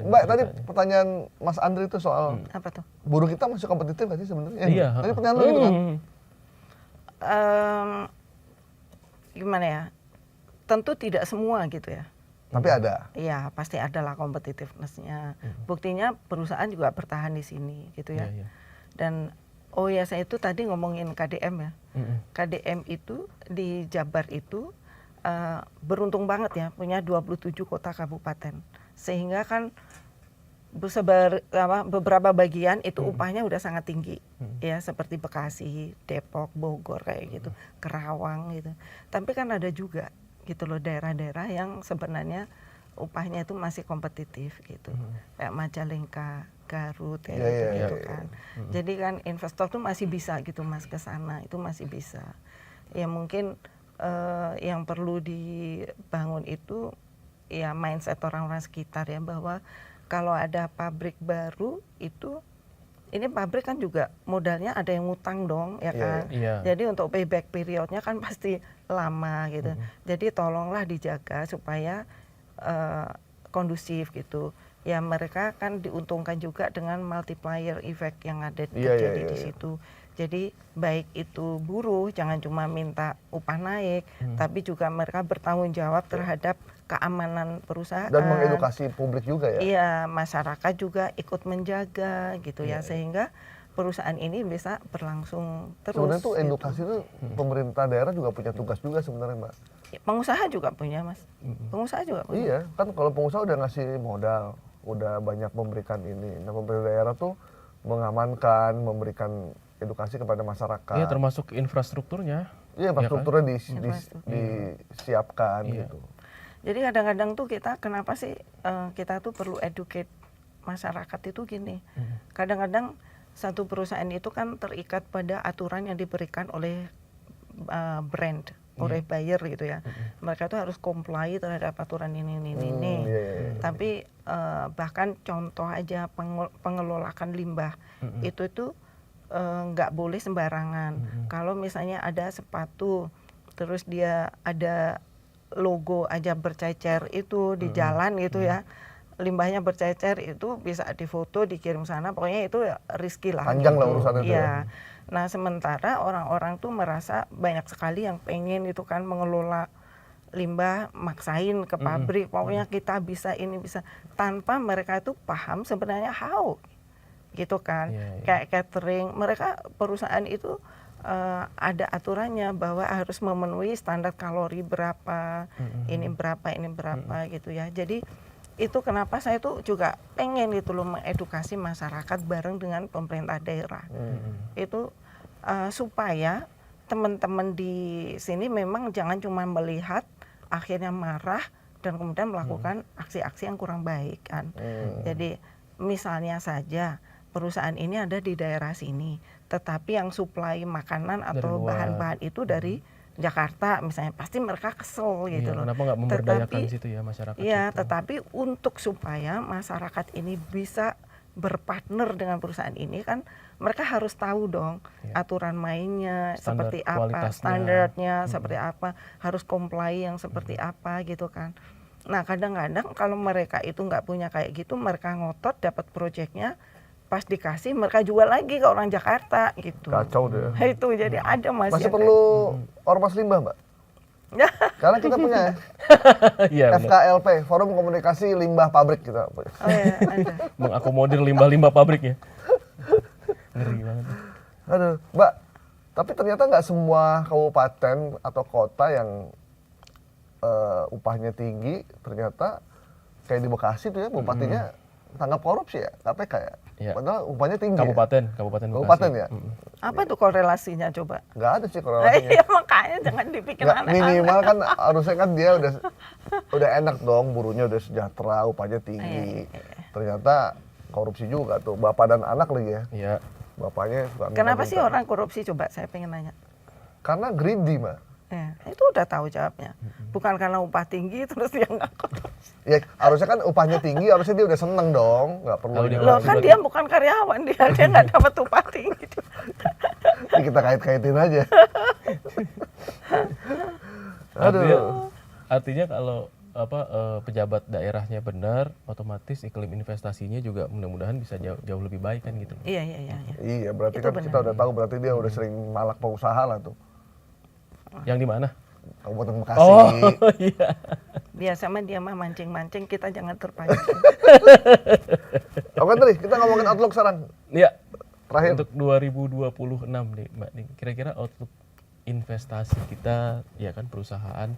Mbak, tadi pertanyaan Mas Andri itu soal Apa tuh? buruh kita masih kompetitif nggak sih sebenarnya? Iya. Tadi pertanyaan lu gitu kan? Gimana ya? Tentu tidak semua gitu ya. Tapi ada. Iya, pasti adalah competitiveness-nya. Buktinya perusahaan juga bertahan di sini gitu ya. Iya, iya. Dan oh ya, saya itu tadi ngomongin KDM ya. KDM itu di Jabar itu beruntung banget ya, punya 27 kota kabupaten. Sehingga kan beberapa bagian itu upahnya udah sangat tinggi. Ya, seperti Bekasi, Depok, Bogor kayak gitu, Kerawang gitu. Tapi kan ada juga gitu loh daerah-daerah yang sebenarnya upahnya itu masih kompetitif gitu. Kayak Majalengka, Garut kayak gitu kan. Jadi kan investor tuh masih bisa gitu Mas ke sana, itu masih bisa. Ya mungkin yang perlu dibangun itu ya mindset orang-orang sekitar ya, bahwa kalau ada pabrik baru itu, ini pabrik kan juga modalnya ada yang ngutang dong ya kan. Jadi untuk payback periodnya kan pasti lama gitu. Jadi tolonglah dijaga supaya kondusif gitu. Ya mereka kan diuntungkan juga dengan multiplier effect yang ada terjadi di situ. Jadi baik itu buruh jangan cuma minta upah naik, tapi juga mereka bertanggung jawab terhadap keamanan perusahaan. Dan mengedukasi publik juga ya? Iya, masyarakat juga ikut menjaga gitu ya, sehingga perusahaan ini bisa berlangsung terus. Sebenarnya tuh edukasi itu pemerintah daerah juga punya tugas juga sebenarnya Mbak. Pengusaha juga punya Mas, pengusaha juga punya. Iya, kan kalau pengusaha udah ngasih modal, udah banyak memberikan ini. Nah pemerintah daerah tuh mengamankan, memberikan edukasi kepada masyarakat. Iya, termasuk infrastrukturnya. Iya, infrastrukturnya disiapkan gitu. Jadi kadang-kadang tuh kita kenapa sih kita tuh perlu educate masyarakat itu gini. Kadang-kadang satu perusahaan itu kan terikat pada aturan yang diberikan oleh brand, oleh buyer gitu ya. Mereka tuh harus comply terhadap aturan ini. Tapi bahkan contoh aja pengelolaan limbah itu tuh nggak boleh sembarangan. Kalau misalnya ada sepatu, terus dia ada logo aja bercecer itu di jalan gitu ya, limbahnya bercecer itu bisa difoto, dikirim sana, pokoknya itu risky lah. Panjang gitu. lah urusannya itu. Ya. Nah sementara orang-orang tuh merasa banyak sekali yang pengen itu kan mengelola limbah, maksain ke pabrik, pokoknya kita bisa ini bisa, tanpa mereka itu paham sebenarnya how gitu kan. Kayak catering, mereka perusahaan itu ada aturannya bahwa harus memenuhi standar kalori berapa, ini berapa gitu ya. Jadi itu kenapa saya tuh juga pengen gitu loh mengedukasi masyarakat bareng dengan pemerintah daerah. Itu supaya teman-teman di sini memang jangan cuma melihat akhirnya marah dan kemudian melakukan aksi-aksi yang kurang baik kan. Jadi misalnya saja perusahaan ini ada di daerah sini, tetapi yang suplai makanan atau bahan-bahan itu dari Jakarta misalnya, pasti mereka kesel gitu loh. Kenapa nggak memberdayakan situ ya masyarakat? Iya, tetapi untuk supaya masyarakat ini bisa berpartner dengan perusahaan ini kan, mereka harus tahu dong aturan mainnya seperti apa, standarnya seperti apa, harus comply yang seperti apa gitu kan. Nah kadang-kadang kalau mereka itu nggak punya kayak gitu, mereka ngotot dapat proyeknya, pas dikasih mereka jual lagi ke orang Jakarta gitu. Kacau deh. Itu jadi ada masih perlu ormas limbah Mbak? Karena kita punya FKLP, Forum Komunikasi Limbah Pabrik kita. Oh iya, ada. Mengakomodir limbah-limbah pabrik ya. Ngeri banget. Aduh, Mbak, tapi ternyata nggak semua kabupaten atau kota yang upahnya tinggi, ternyata kayak di Bekasi tuh ya, bupatinya tangkap korupsi ya, KPK ya. Padahal upahnya tinggi. Kabupaten Bekasi. Ya. Apa tuh korelasinya coba? Nggak ada sih korelasinya. Iya makanya jangan dipikir aneh-aneh. Minimal kan harusnya kan dia udah enak dong, buruhnya udah sejahtera, upahnya tinggi. Ternyata korupsi juga tuh, bapak dan anak lagi ya. Iya. Bapaknya suka minta. Kenapa sih orang korupsi coba? Saya pengen nanya. Karena greedy, Mbak. Ya, itu udah tahu jawabnya. Bukan karena upah tinggi terus dia nggak korupsi. Ya harusnya kan upahnya tinggi, harusnya dia udah seneng dong, nggak perlu. Loh kan dia bukan karyawan, dia nggak dapat upah tinggi. Jadi kita kait-kaitin aja. Aduh. Artinya kalau pejabat daerahnya benar, otomatis iklim investasinya juga mudah-mudahan bisa jauh lebih baik kan gitu. Iya. Iya, berarti Itu kan kita benar. udah tahu berarti dia udah sering malak pengusaha lah tuh. Yang di mana? Kabupaten Bekasi. Oh iya. Biasa mah dia mah mancing-mancing, kita jangan terpancing. Oke, Tri, kita ngomongin outlook sekarang. Iya. Terakhir. Untuk 2026 nih Mbak Ning, kira-kira outlook investasi kita, ya kan, perusahaan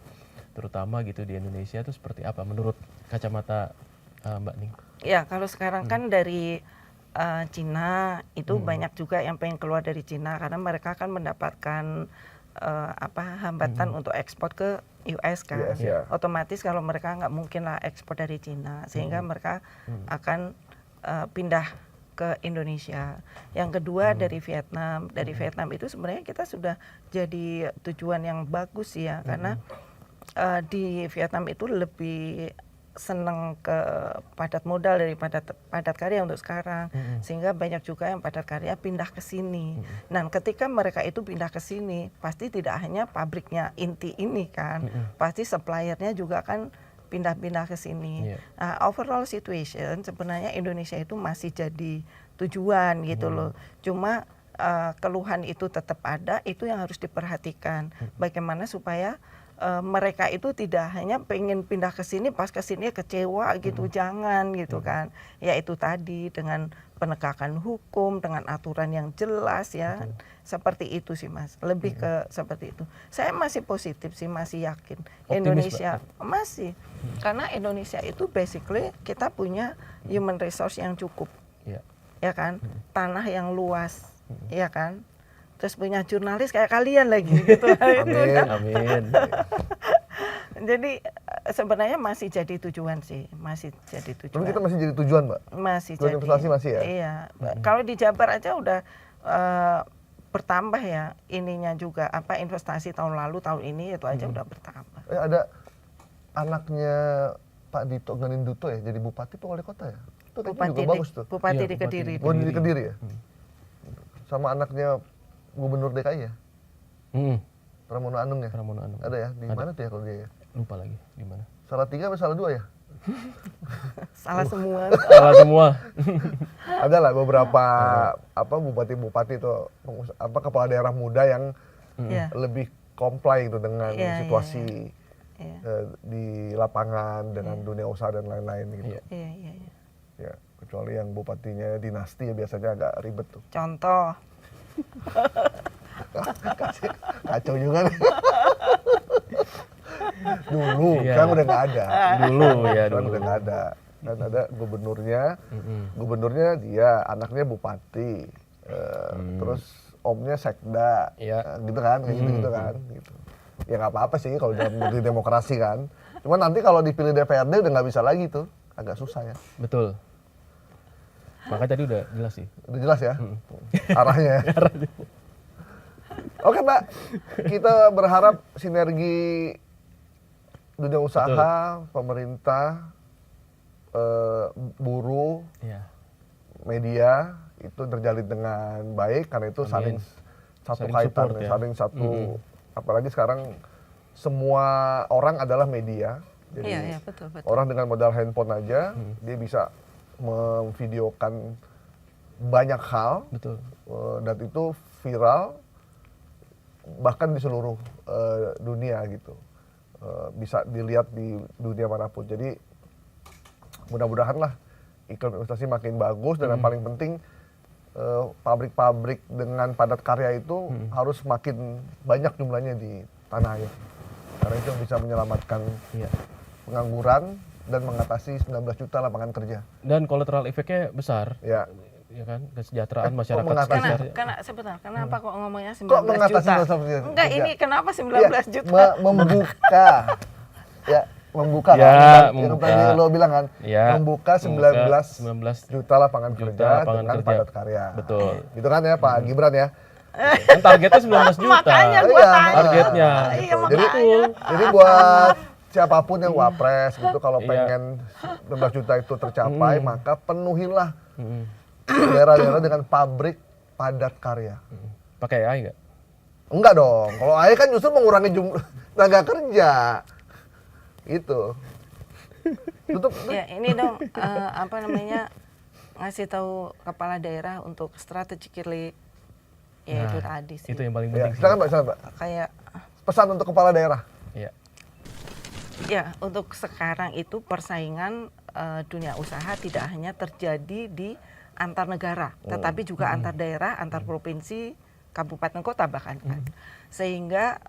terutama gitu di Indonesia itu seperti apa menurut kacamata Mbak Ning? Ya, kalau sekarang kan dari Cina itu banyak juga yang pengen keluar dari Cina karena mereka kan mendapatkan hambatan untuk ekspor ke US kan. US, ya. Otomatis kalau mereka nggak mungkin lah ekspor dari Cina, sehingga mereka akan pindah ke Indonesia. Yang kedua dari Vietnam. Dari Vietnam itu sebenarnya kita sudah jadi tujuan yang bagus ya, karena di Vietnam itu lebih senang ke padat modal daripada padat karya untuk sekarang, sehingga banyak juga yang padat karya pindah ke sini. Dan ketika mereka itu pindah ke sini, pasti tidak hanya pabriknya inti ini kan, pasti suppliernya juga kan pindah-pindah ke sini. Overall situation sebenarnya Indonesia itu masih jadi tujuan gitu loh. Cuma keluhan itu tetap ada, itu yang harus diperhatikan. Bagaimana supaya mereka itu tidak hanya pengen pindah ke sini, pas ke sini kecewa gitu, jangan gitu kan. Ya itu tadi dengan penegakan hukum, dengan aturan yang jelas ya. Seperti itu sih Mas, lebih ke seperti itu. Saya masih positif sih, masih yakin. Optimis, Indonesia masih, karena Indonesia itu basically kita punya human resource yang cukup, ya kan, tanah yang luas, ya kan. Terus punya jurnalis kayak kalian lagi gitu. Amin. Jadi sebenarnya masih jadi tujuan sih, masih jadi tujuan. Tapi kita masih jadi tujuan, Mbak. Masih Tujuan jadi. investasi masih ya? Iya. Kalau di Jabar aja udah bertambah ya ininya juga, investasi tahun lalu, tahun ini itu aja udah bertambah. Ada anaknya Pak Dito Ganinduto ya, jadi bupati atau wali kota ya? Itu kayaknya juga bagus tuh. Bupati Iya, di Kediri. Oh, di Kediri ya? Sama anaknya Gubernur DKI ya? Pramono Anung ya? Pramono Anung. Ada ya? Di mana tuh ya kalau dia ya? Lupa lagi di mana. Salah 3 atau salah 2 ya? Salah semua. Salah semua. Ada lah beberapa bupati-bupati itu kepala daerah muda yang Iya. lebih comply gitu dengan Iya, situasi Iya. di lapangan dengan dunia usaha dan lain-lain gitu. Iya. Iya. Ya, kecuali yang bupatinya dinasti ya biasanya agak ribet tuh. Contoh. Kacau juga nih. Dulu Iya. kan udah nggak ada. Dulu ya, Kan dulu. udah nggak ada. Dan ada gubernurnya dia anaknya bupati, terus omnya sekda, Iya. gitu kan, kayak gitu kan. Gitu. Ya nggak apa-apa sih kalau dalam negeri demokrasi kan. Cuma nanti kalau dipilih DPRD udah nggak bisa lagi tuh, agak susah ya. Betul. Makanya tadi udah jelas sih. Udah jelas ya arahnya. Ya? Oke Mbak, kita berharap sinergi dunia usaha, pemerintah, buruh, Iya. media itu terjalin dengan baik karena itu saling satu Saling kaitan, support ya. saling satu. Apalagi sekarang semua orang adalah media, jadi Iya, betul. orang dengan modal handphone aja dia bisa memvideokan banyak hal. Betul. Dan itu viral bahkan di seluruh dunia gitu, bisa dilihat di dunia manapun. Jadi mudah-mudahan lah iklim investasi makin bagus dan yang paling penting pabrik-pabrik dengan padat karya itu harus makin banyak jumlahnya di tanah air karena itu bisa menyelamatkan pengangguran dan mengatasi 19 juta lapangan kerja. Dan collateral efeknya besar. Ya. Ya kan, kesejahteraan masyarakat mengatasi? sekitar. Kenapa kok ngomongnya 19 Kok mengatasi juta? 19 juta? Enggak, ini kenapa 19 juta? Membuka Ya, kan? membuka. Yang tadi lo bilang kan, Ya, membuka 19 juta lapangan kerja lapangan dengan kerja. padat karya. Betul. Gitu kan ya Pak Gibran ya. Kan targetnya 19 juta. Makanya gua Iya, tanya. targetnya. Iya, Jadi, makanya. jadi buat siapapun yang wapres gitu kalau Iya. pengen 19 juta itu tercapai maka penuhilah daerah-daerah dengan pabrik padat karya. Pakai AI nggak? Enggak dong. Kalau AI kan justru mengurangi jumlah tenaga kerja. Itu. Tutup. Ya ini dong apa namanya ngasih tahu kepala daerah untuk strategically ya itu tadi sih. Itu yang paling Ya, penting sih. silakan Mbak, silakan Mbak. Kayak Pesan untuk kepala daerah. Iya. ya untuk sekarang itu persaingan dunia usaha tidak hanya terjadi di antar negara, tetapi juga antar daerah, antar provinsi, kabupaten kota bahkan kan. Sehingga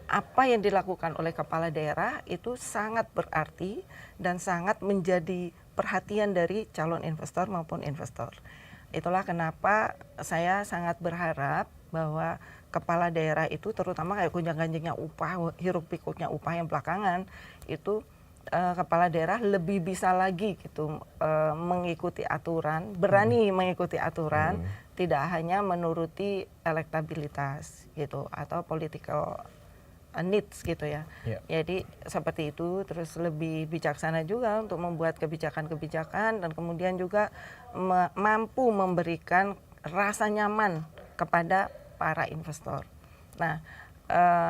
apa yang dilakukan oleh kepala daerah itu sangat berarti dan sangat menjadi perhatian dari calon investor maupun investor. Itulah kenapa saya sangat berharap bahwa kepala daerah itu terutama kayak gonjang-ganjingnya upah, hiruk pikuknya upah yang belakangan itu kepala daerah lebih bisa lagi gitu mengikuti aturan, berani mengikuti aturan, tidak hanya menuruti elektabilitas gitu atau political needs gitu ya. Jadi seperti itu, terus lebih bijaksana juga untuk membuat kebijakan-kebijakan dan kemudian juga mampu memberikan rasa nyaman kepada para investor. Nah,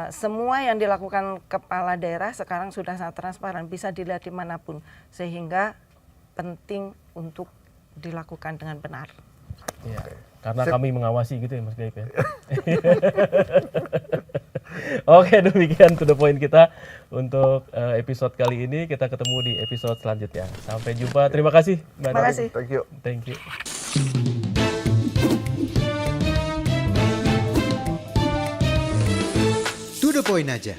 semua yang dilakukan kepala daerah sekarang sudah sangat transparan, bisa dilihat dimanapun, sehingga penting untuk dilakukan dengan benar. Iya. Karena kami mengawasi gitu ya Mas Gaib ya. Oke, demikian to the point kita untuk episode kali ini. Kita ketemu di episode selanjutnya. Sampai jumpa. Terima kasih Mbak. Terima kasih. Thank you. Thank you. To the point aja.